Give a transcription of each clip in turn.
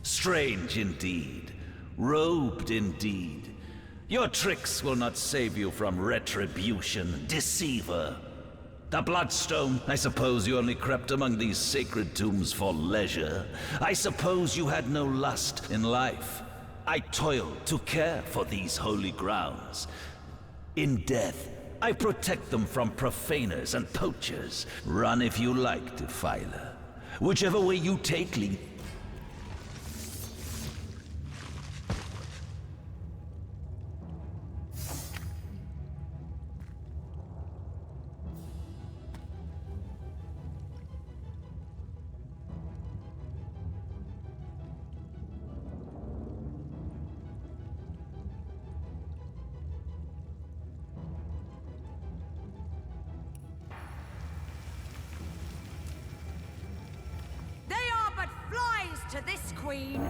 Strange indeed. Robed indeed. Your tricks will not save you from retribution, deceiver. The Bloodstone, I suppose you only crept among these sacred tombs for leisure. I suppose you had no lust in life. I toiled to care for these holy grounds. In death, I protect them from profaners and poachers. Run if you like, Defiler. Whichever way you take lead. To this queen.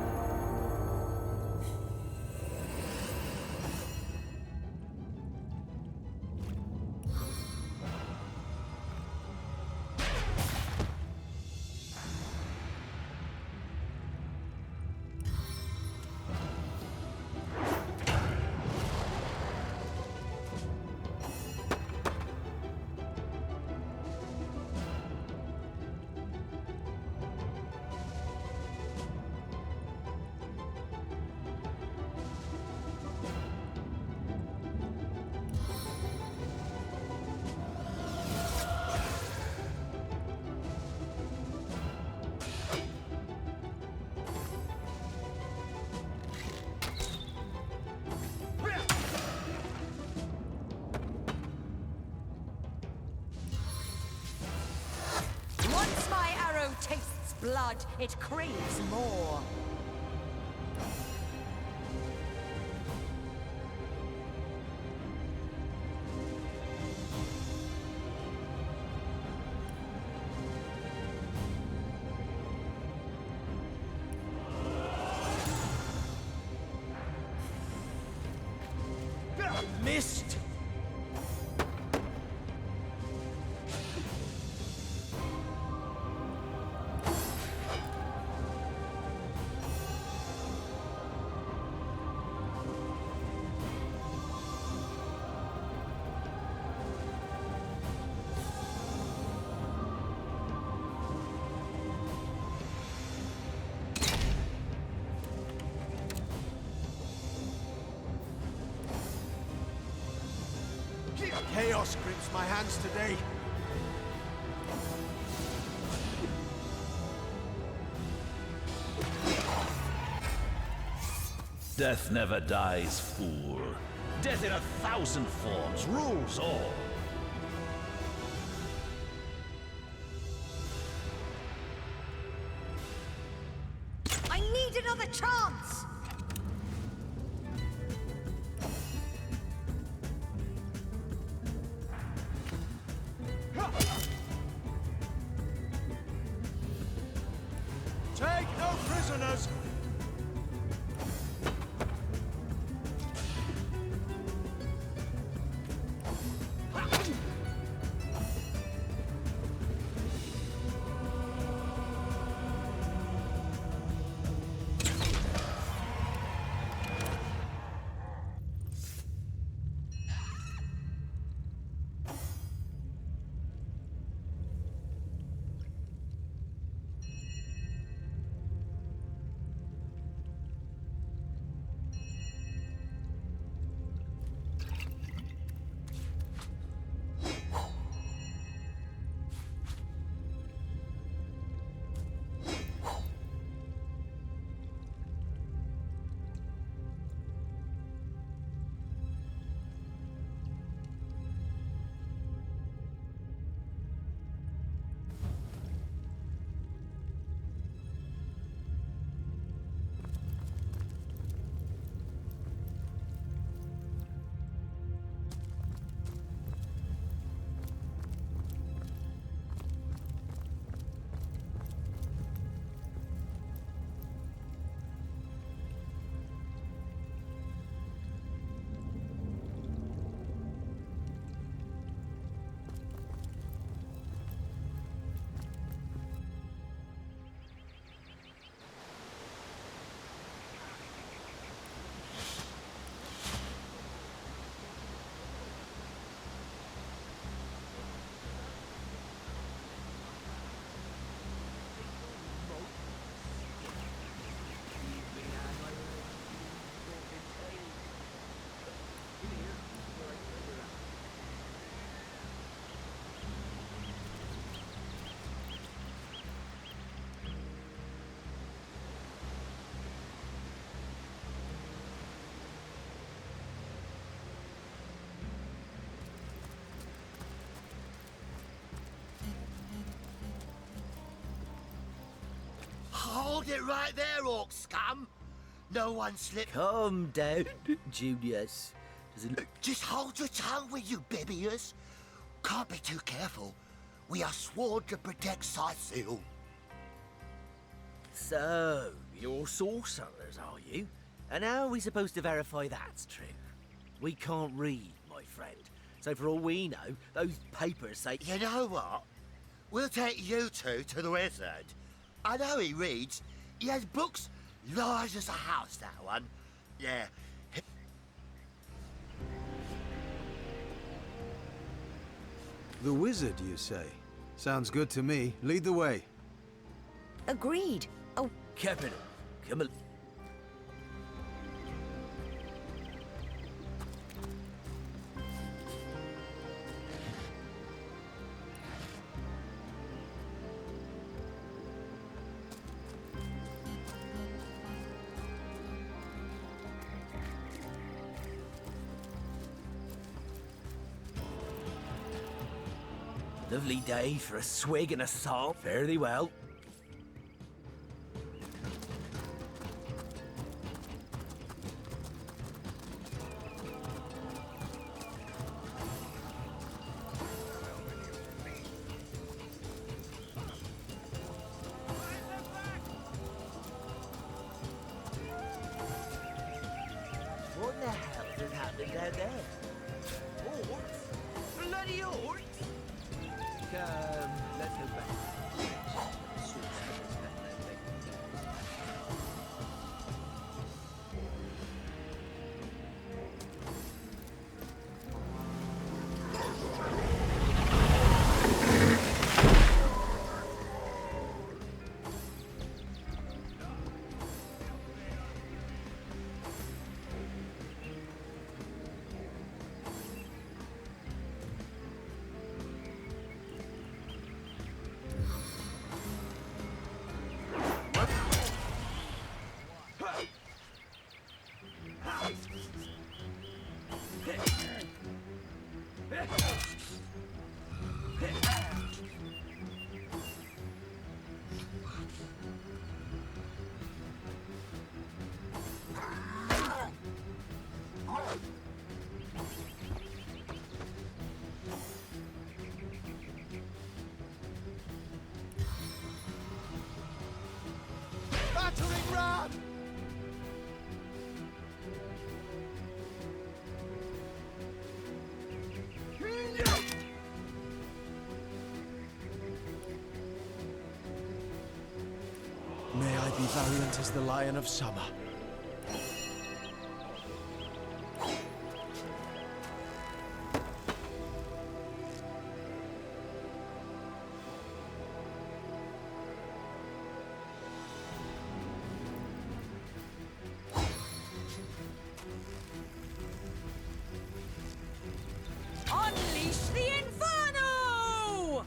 Once my arrow tastes blood, it craves more. Missed! Chaos grips my hands today. Death never dies, fool. Death in 1,000 forms rules all. I need another chance! Take no prisoners! Hold it right there, orc scum. No one slip. Calm down, Junius. Just hold your tongue, will you, Bibius? Can't be too careful. We are sworn to protect Scythiel. So, you're sorcerers, are you? And how are we supposed to verify that's true? We can't read, my friend. So for all we know, those papers say... You know what? We'll take you two to the wizard. I know he reads. He has books large as a house, that one. Yeah. The wizard, you say? Sounds good to me. Lead the way. Agreed. Oh, Capital. Come on. Lovely day for a swig and a salt. Fare thee well. What the hell is happening down there? Orcs? Bloody orcs? Come, let's go back. Battering ram! May I be valiant as the Lion of Summer. unleash the inferno!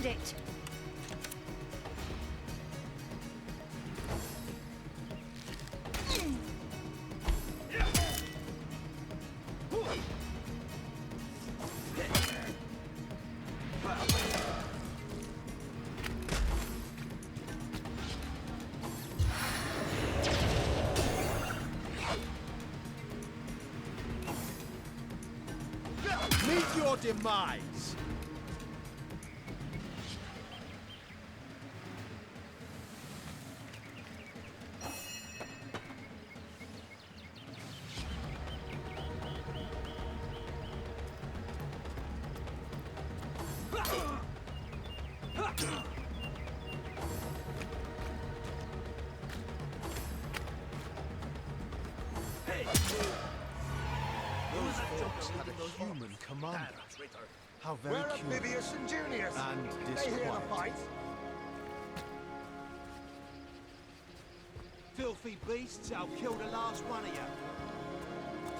it! Meet your demise! Those folks had a human commander. How very curious and Junius. and They hear the disquieting. fight. Filthy beasts, I'll kill the last one of you.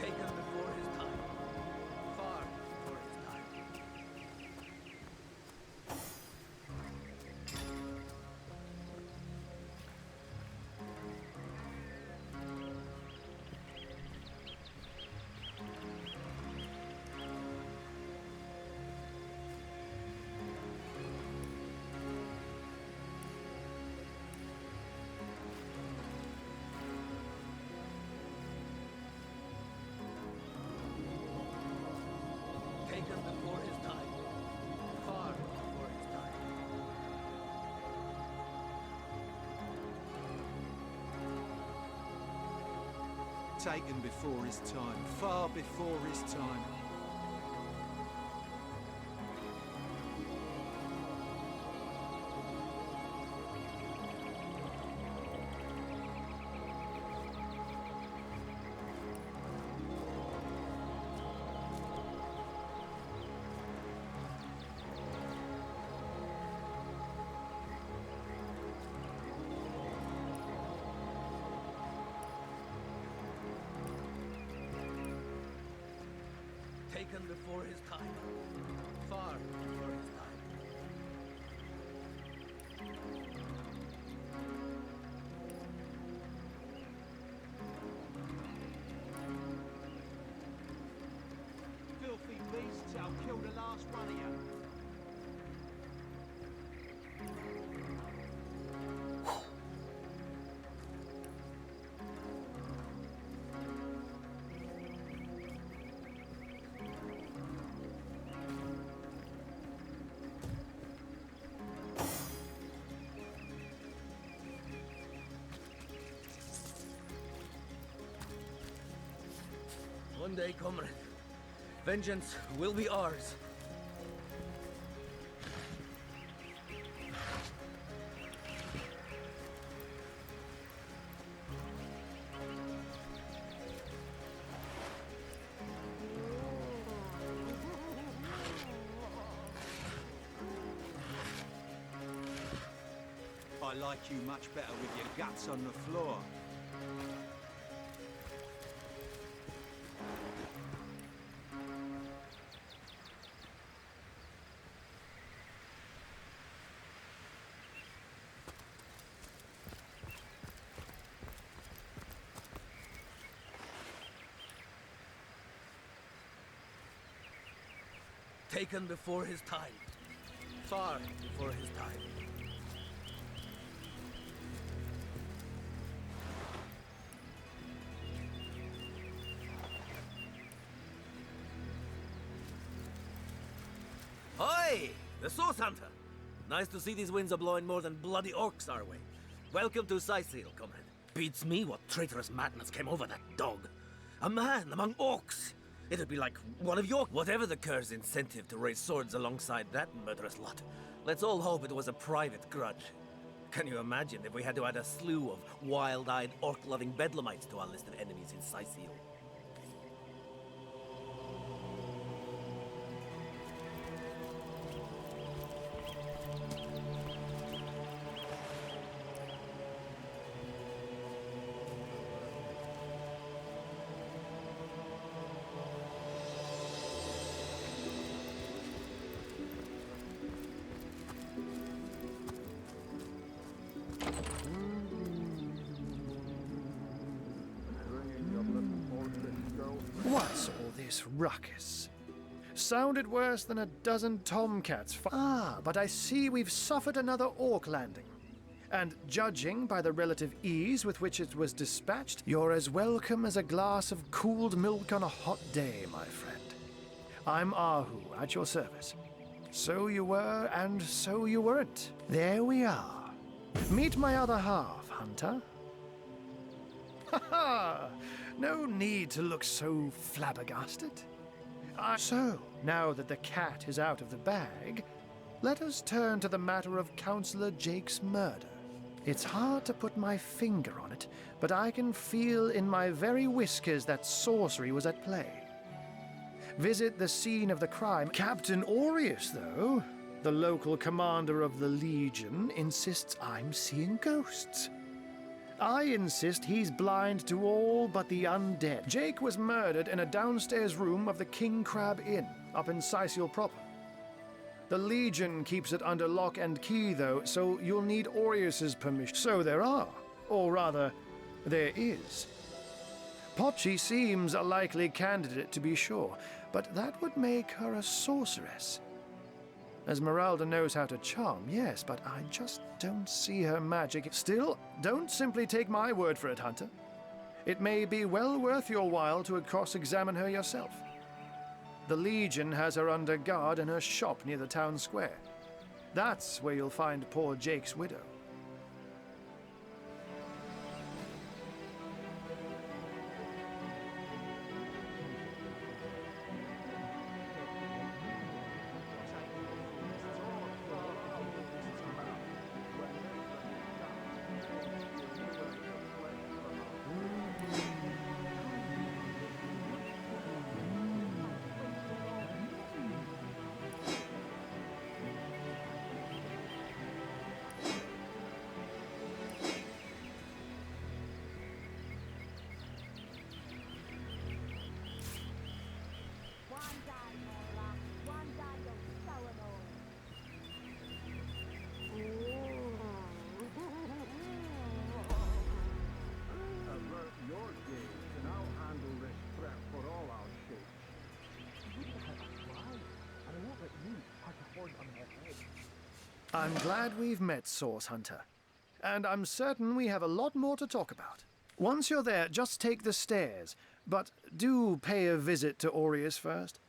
Take him before his time. Far before his time. Take him before his time. Far before his time. Taken before his time, far before his time. Taken before his time. Far before his time. Filthy beasts, I'll kill the last one of you. One day, comrade, vengeance will be ours. I like you much better with your guts on the floor. Taken before his time. Far before his time. Hi! The Source Hunter! Nice to see these winds are blowing more than bloody orcs our way. Welcome to Sicil, comrade. Beats me what traitorous madness came over that dog. A man among orcs! It'd be like one of your... Whatever the cur's incentive to raise swords alongside that murderous lot, let's all hope it was a private grudge. Can you imagine if we had to add a slew of wild-eyed, orc-loving bedlamites to our list of enemies in Sicil? this ruckus? Sounded worse than a dozen tomcats. But I see we've suffered another orc landing. And judging by the relative ease with which it was dispatched, you're as welcome as a glass of cooled milk on a hot day, my friend. I'm Ahu, at your service. So you were, and so you weren't. There we are. Meet my other half, Hunter. Ha ha! No need to look so flabbergasted. So, now that the cat is out of the bag, let us turn to the matter of Councillor Jake's murder. It's hard to put my finger on it, but I can feel in my very whiskers that sorcery was at play. Visit the scene of the crime. Captain Aureus, though, the local commander of the Legion, insists I'm seeing ghosts. I insist he's blind to all but the undead. Jake was murdered in a downstairs room of the King Crab Inn, up in Sicil proper. The Legion keeps it under lock and key, though, so you'll need Aureus's permission. So there are, or rather, there is. Pochi seems a likely candidate, to be sure, but that would make her a sorceress. Esmeralda knows how to charm, yes, but I just don't see her magic. Still, don't simply take my word for it, Hunter. It may be well worth your while to cross-examine her yourself. The Legion has her under guard in her shop near the town square. That's where you'll find poor Jake's widow. I'm glad we've met, Source Hunter. And I'm certain we have a lot more to talk about. Once you're there, just take the stairs. But do pay a visit to Aureus first.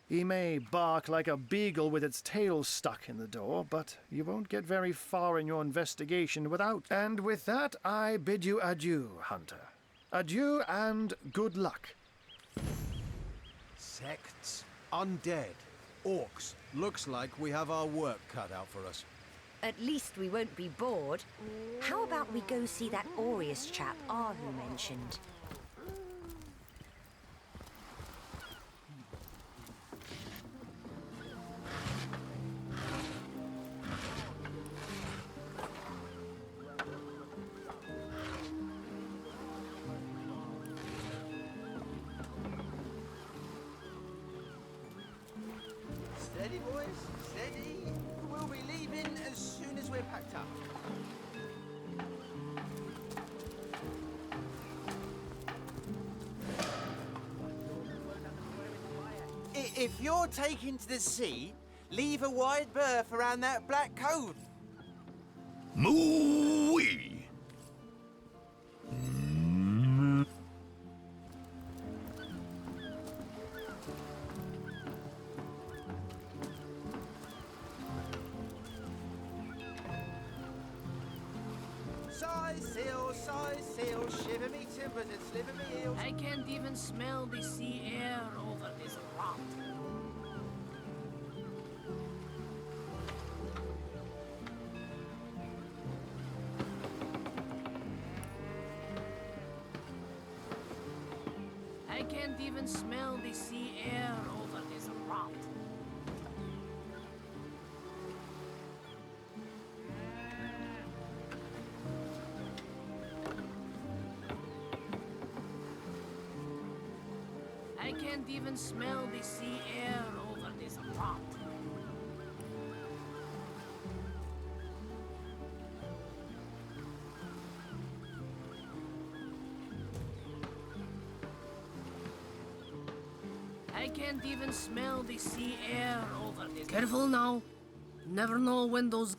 He may bark like a beagle with its tail stuck in the door, but you won't get very far in your investigation without. And with that, I bid you adieu, Hunter. Adieu and good luck. Sects, undead, orcs. Looks like we have our work cut out for us. At least we won't be bored. How about we go see that Aureus chap Ahu mentioned? Steady, boys, steady. We'll be leaving as soon as we're packed up. If you're taking to the sea, leave a wide berth around that black cove. Moo-wee! Size sail, shiver me timbers and sliver me heels. I can't even smell the sea air over this rock. I can't even smell the sea air over this rock. I can't even smell the sea air over this rock. can't even smell the sea air over this. Careful now. Never know when those...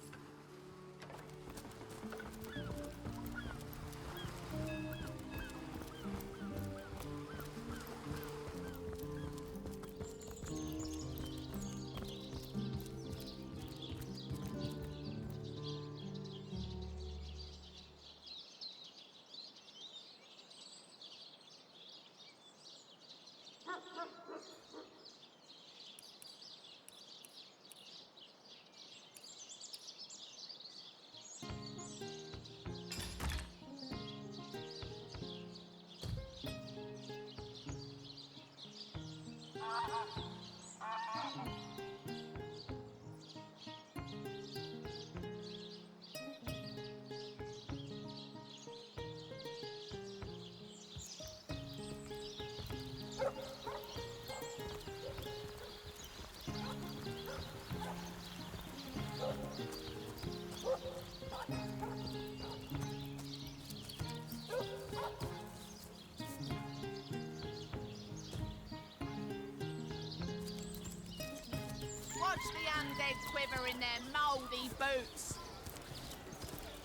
Watch the undead quiver in their mouldy boots.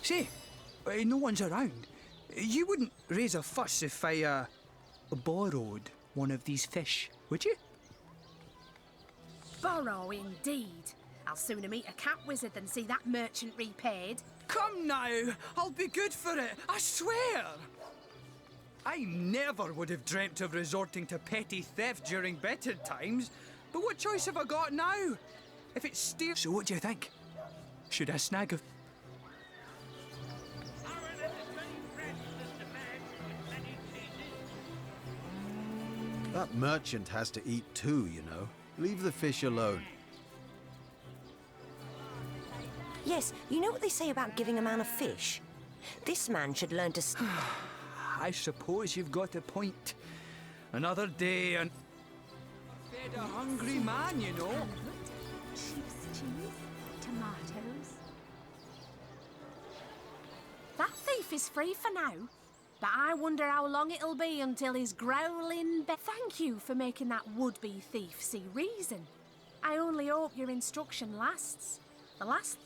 Say, no one's around. You wouldn't raise a fuss if I, borrowed one of these fish, would you? Borrow indeed. I'll sooner meet a cat wizard than see that merchant repaid. Come now, I'll be good for it, I swear! I never would have dreamt of resorting to petty theft during better times, but what choice have I got now? If it's steal... So what do you think? Should I snag a... That merchant has to eat too, you know. Leave the fish alone. Yes, you know what they say about giving a man a fish? This man should learn to... I suppose you've got a point. Another day and... Fed a hungry man, you know. Sheep's cheese, tomatoes. That thief is free for now, but I wonder how long it'll be until he's growling. Thank you for making that would-be thief see reason. I only hope your instruction lasts. The last...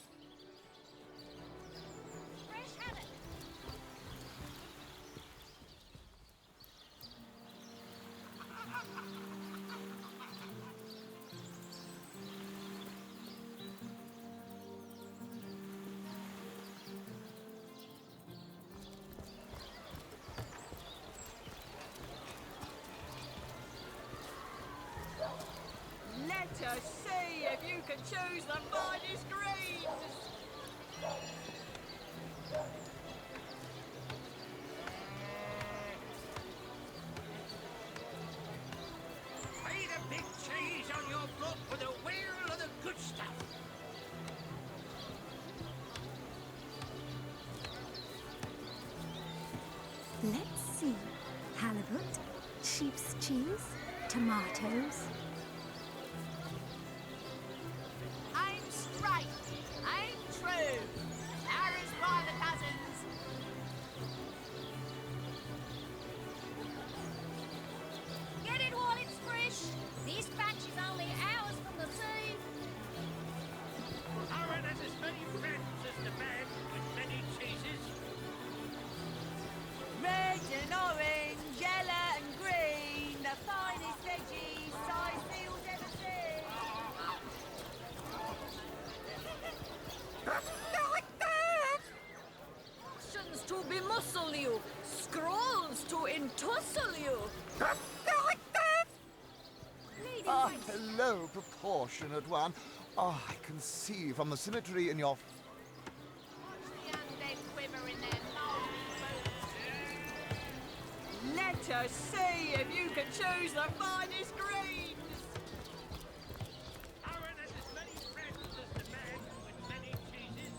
Let us see if you can choose the finest greens. Pay the big cheese on your block for the wheel of the good stuff. Let's see. Halibut, sheep's cheese, tomatoes. Aim straight, aim true. Arrows by the dozens. Get it while it's fresh. This batch is only hours from the sea. Aaron has as many friends as the man with many cheeses. Red and orange, yellow and green. The finest veggies size seals ever seen. Actions to bemuscle you, scrolls to entussle you. Ah, hello, proportionate one. Ah, I can see from the symmetry in your... The undead quiver in their mouldy boots. Let us see if you can choose the finest greens. Aaron has as many friends as the man with many cheeses.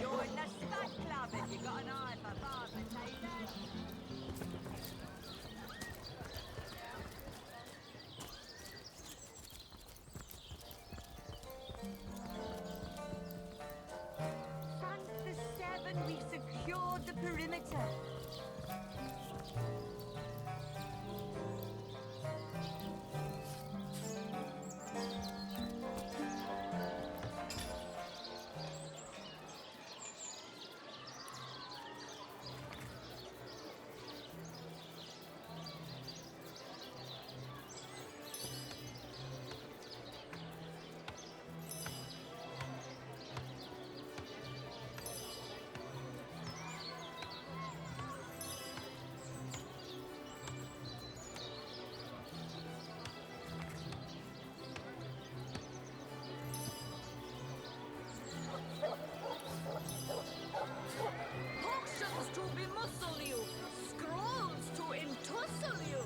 Join the Spud Club if you got an eye for bar potatoes. Thanks to Seven, we've secured perimeter. Potions to bemuscle you, scrolls to entussle you.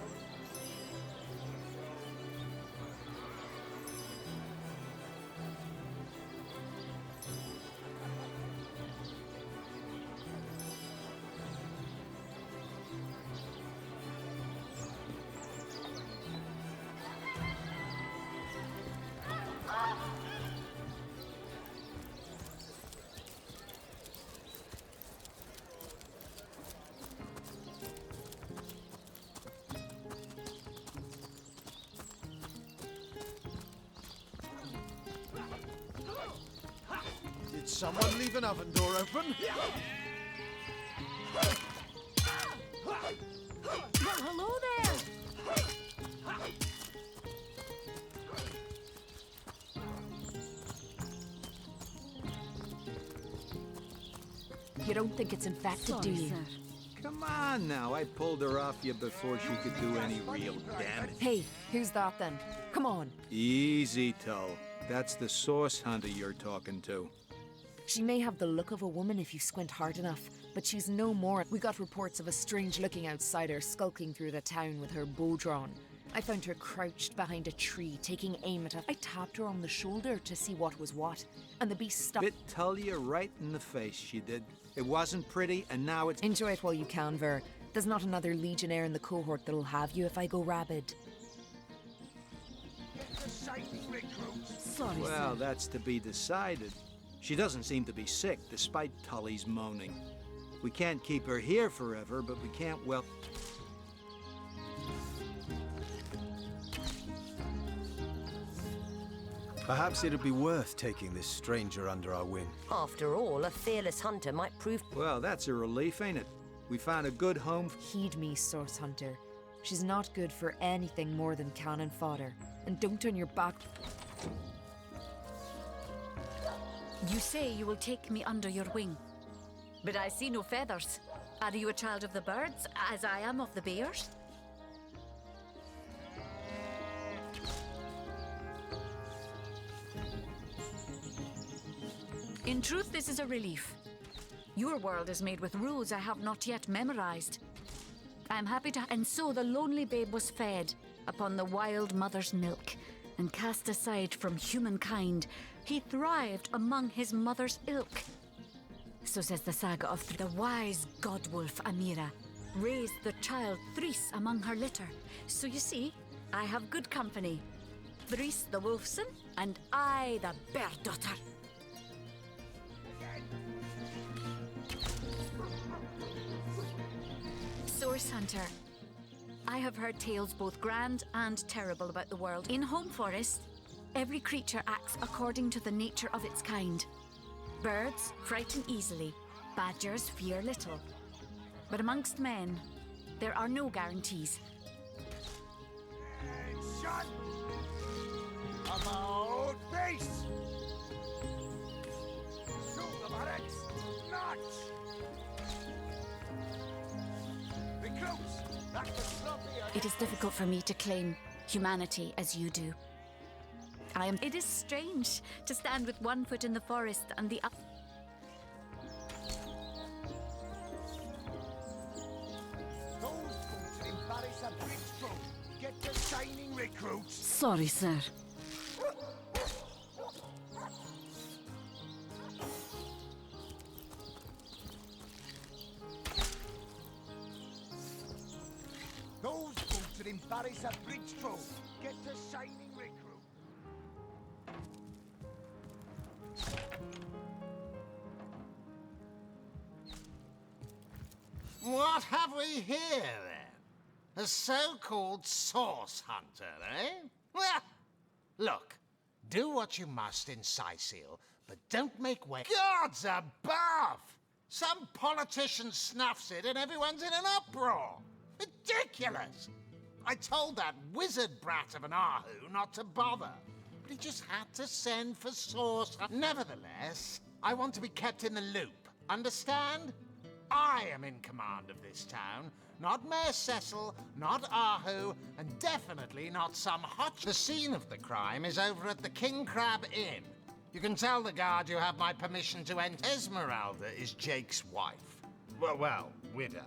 Did someone leave an oven door open? Well, hello there! You don't think it's infected, do you? Come on now, I pulled her off you before she could do any real damage. Hey, who's that then? Come on. Easy, Tull. That's the source hunter you're talking to. She may have the look of a woman if you squint hard enough, but she's no more. We got reports of a strange-looking outsider skulking through the town with her bow drawn. I found her crouched behind a tree, taking aim at us. I tapped her on the shoulder to see what was what, and the beast stopped. Bit Tull you right in the face, she did. It wasn't pretty, and now it's... Enjoy it while you can, Ver. There's not another legionnaire in the cohort that'll have you if I go rabid. Sorry, well, that's to be decided. She doesn't seem to be sick, despite Tully's moaning. We can't keep her here forever, but we can't, well... Perhaps it'd be worth taking this stranger under our wing. After all, a fearless hunter might prove... Well, that's a relief, ain't it? We found a good home... Heed me, source hunter. She's not good for anything more than cannon fodder. And don't turn your back... You say you will take me under your wing, but I see no feathers. Are you a child of the birds, as I am of the bears? In truth, this is a relief. Your world is made with rules I have not yet memorized. I am happy to... And so the lonely babe was fed upon the wild mother's milk, and cast aside from humankind, he thrived among his mother's ilk. So says the saga of the wise godwolf Amira, raised the child Threes among her litter. So you see, I have good company. Threes the wolfson, and I the bear daughter. Source hunter. I have heard tales both grand and terrible about the world. In Home Forest, every creature acts according to the nature of its kind. Birds frighten easily, badgers fear little. But amongst men, there are no guarantees. Shut! About face! Shoot the barracks! Notch! Recruits! Back to sloppy! It is difficult for me to claim humanity as you do. It is strange to stand with one foot in the forest and the other. Those boots will embarrass a bridge crew. Get the shining recruits! Sorry, sir. Those boots will embarrass a bridge crew. Get the shining recruit! What have we here, then? A so-called source hunter, eh? Well, look, do what you must in Sicil, but don't make way. Gods above! Some politician snuffs it and everyone's in an uproar. Ridiculous! I told that wizard brat of an Ahu not to bother, but he just had to send for source. Nevertheless, I want to be kept in the loop. Understand? I am in command of this town, not Mayor Cecil, not Ahu, and definitely not some hotch. The scene of the crime is over at the King Crab Inn. You can tell the guard you have my permission to enter. Esmeralda is Jake's wife. Well, widow.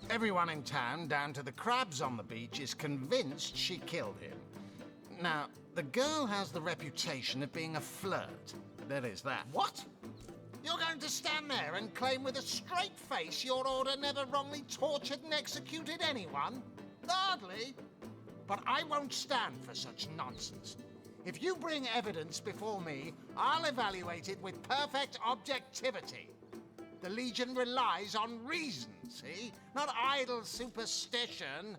Everyone in town, down to the crabs on the beach, is convinced she killed him. Now, the girl has the reputation of being a flirt. There is that. What? You're going to stand there and claim with a straight face your order never wrongly tortured and executed anyone? Hardly. But I won't stand for such nonsense. If you bring evidence before me, I'll evaluate it with perfect objectivity. The Legion relies on reason, see? Not idle superstition.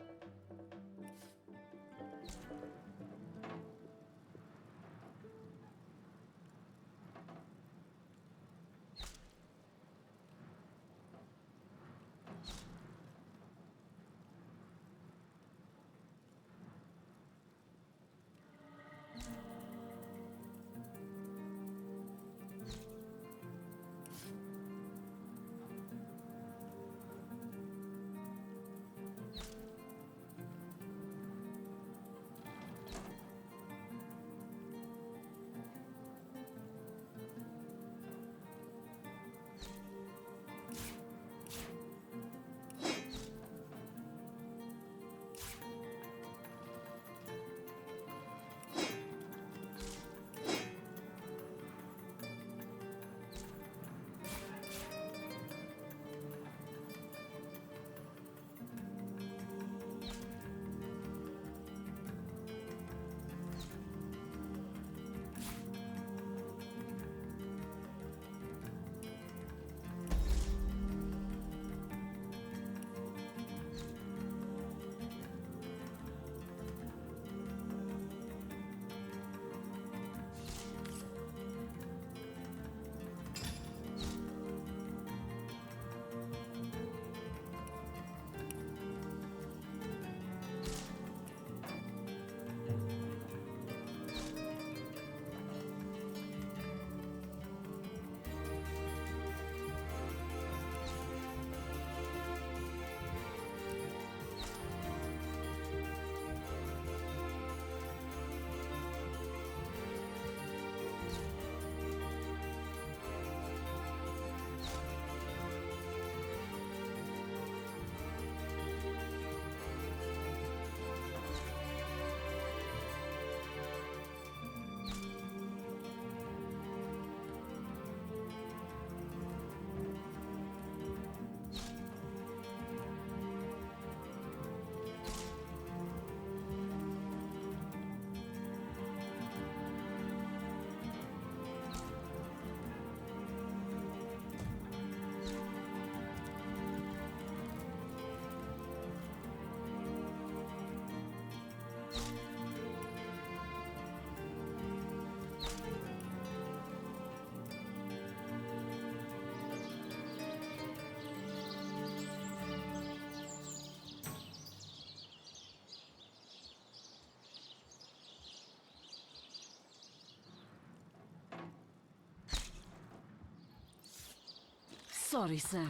Sorry, sir.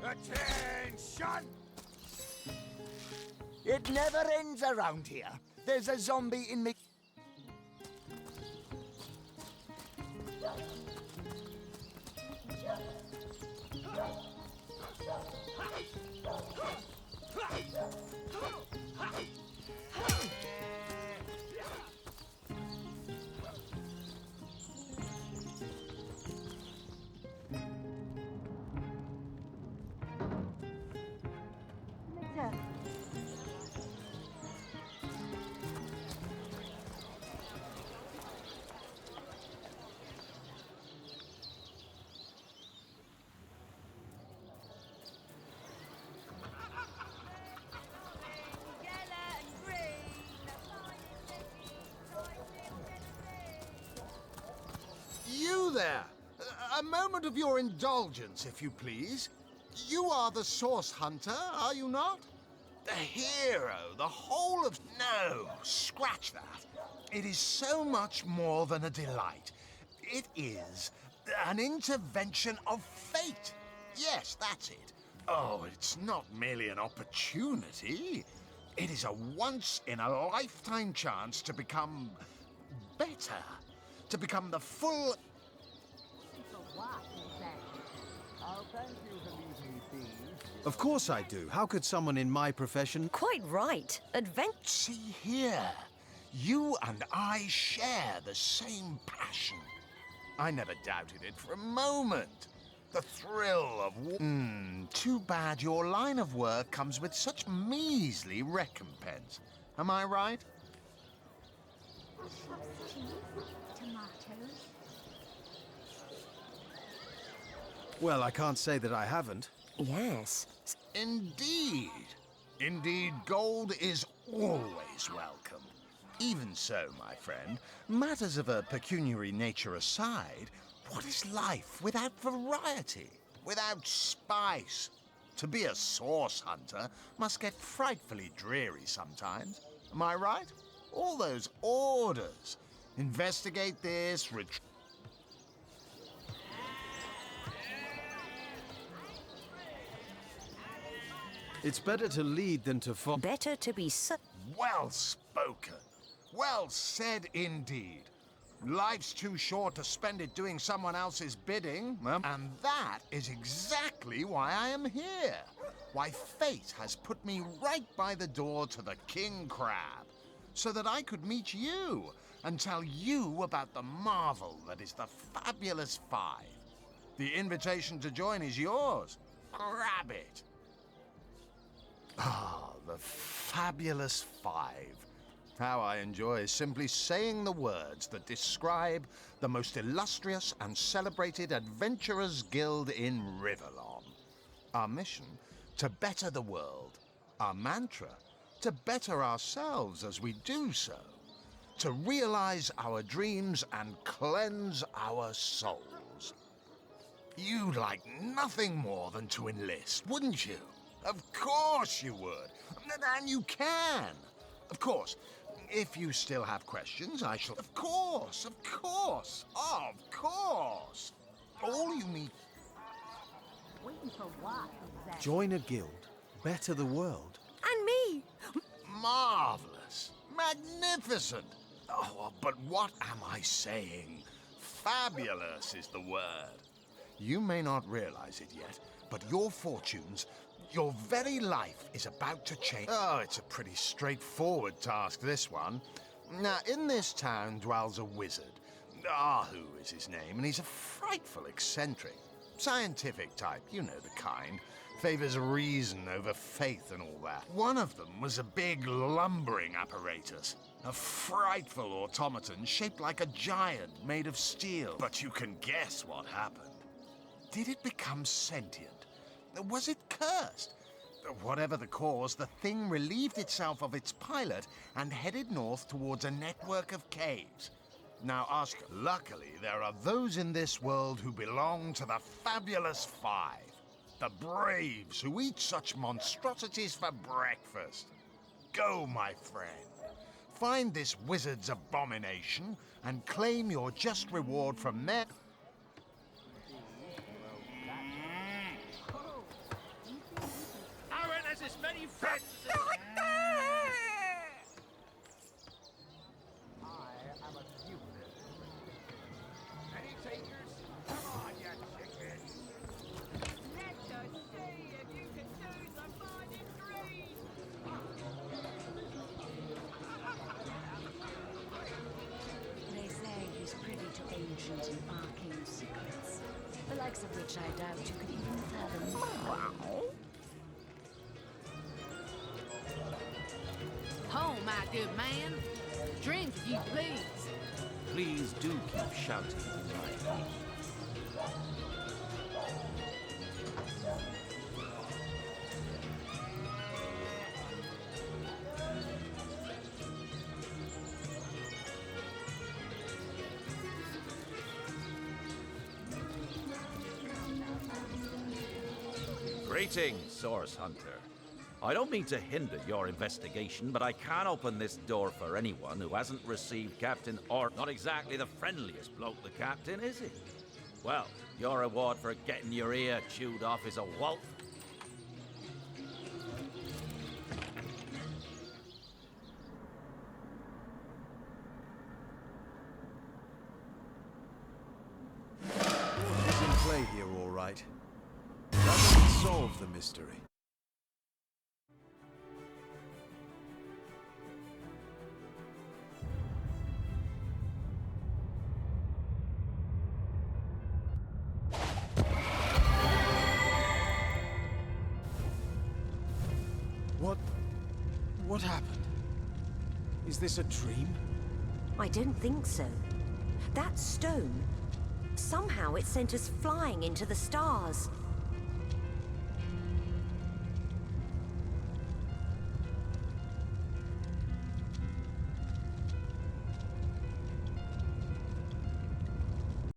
Attention! It never ends around here. There's a zombie in me. there! A moment of your indulgence, if you please. You are the source hunter, are you not? The hero, the whole of... No, scratch that. It is so much more than a delight. It is an intervention of fate. Yes, that's it. Oh, it's not merely an opportunity. It is a once-in-a-lifetime chance to become better. To become the full... Of course I do. How could someone in my profession... Quite right. See here. You and I share the same passion. I never doubted it for a moment. The thrill of... too bad your line of work comes with such measly recompense. Am I right? Tomatoes. Well, I can't say that I haven't. Yes. Indeed. Indeed, gold is always welcome. Even so, my friend, matters of a pecuniary nature aside, what is life without variety, without spice? To be a source hunter must get frightfully dreary sometimes. Am I right? All those orders. Investigate this, It's better to lead than to follow. Better to be Well spoken. Well said indeed. Life's too short to spend it doing someone else's bidding, and that is exactly why I am here. Why fate has put me right by the door to the King Crab, so that I could meet you and tell you about the marvel that is the Fabulous Five. The invitation to join is yours. Grab it. Ah, the Fabulous Five. How I enjoy simply saying the words that describe the most illustrious and celebrated adventurers' guild in Riverlon. Our mission, to better the world. Our mantra, to better ourselves as we do so. To realize our dreams and cleanse our souls. You'd like nothing more than to enlist, wouldn't you? Of course you would. And you can. Of course, if you still have questions, I shall... Of course, of course, of course. All you need... Waiting for what, exactly? Join a guild. Better the world. And me! Marvelous. Magnificent. Oh, but what am I saying? Fabulous is the word. You may not realize it yet, but your fortunes... Your very life is about to change. Oh, it's a pretty straightforward task, this one. Now, in this town dwells a wizard. Ahu is his name, and he's a frightful eccentric. Scientific type, you know the kind. Favors reason over faith and all that. One of them was a big lumbering apparatus. A frightful automaton shaped like a giant made of steel. But you can guess what happened. Did it become sentient? Was it cursed? Whatever the cause, the thing relieved itself of its pilot and headed north towards a network of caves. Now, Oscar, luckily there are those in this world who belong to the Fabulous Five. The braves who eat such monstrosities for breakfast. Go, my friend. Find this wizard's abomination and claim your just reward from their... As many friends as any takers? Come on, you chicken! Let us see if you can do the mighty green! They say he's privy to ancient and arcane secrets, the likes of which I doubt you could even fathom. Oh, my good man. Drink if you please. Please do keep shouting. Greetings, Source Hunter. I don't mean to hinder your investigation, but I can't open this door for anyone who hasn't received Captain Orc. Not exactly the friendliest bloke, the Captain, is he? Well, your reward for getting your ear chewed off is a wolf. He's in play here, all right. That doesn't solve the mystery. What happened? Is this a dream? I don't think so. That stone, somehow it sent us flying into the stars.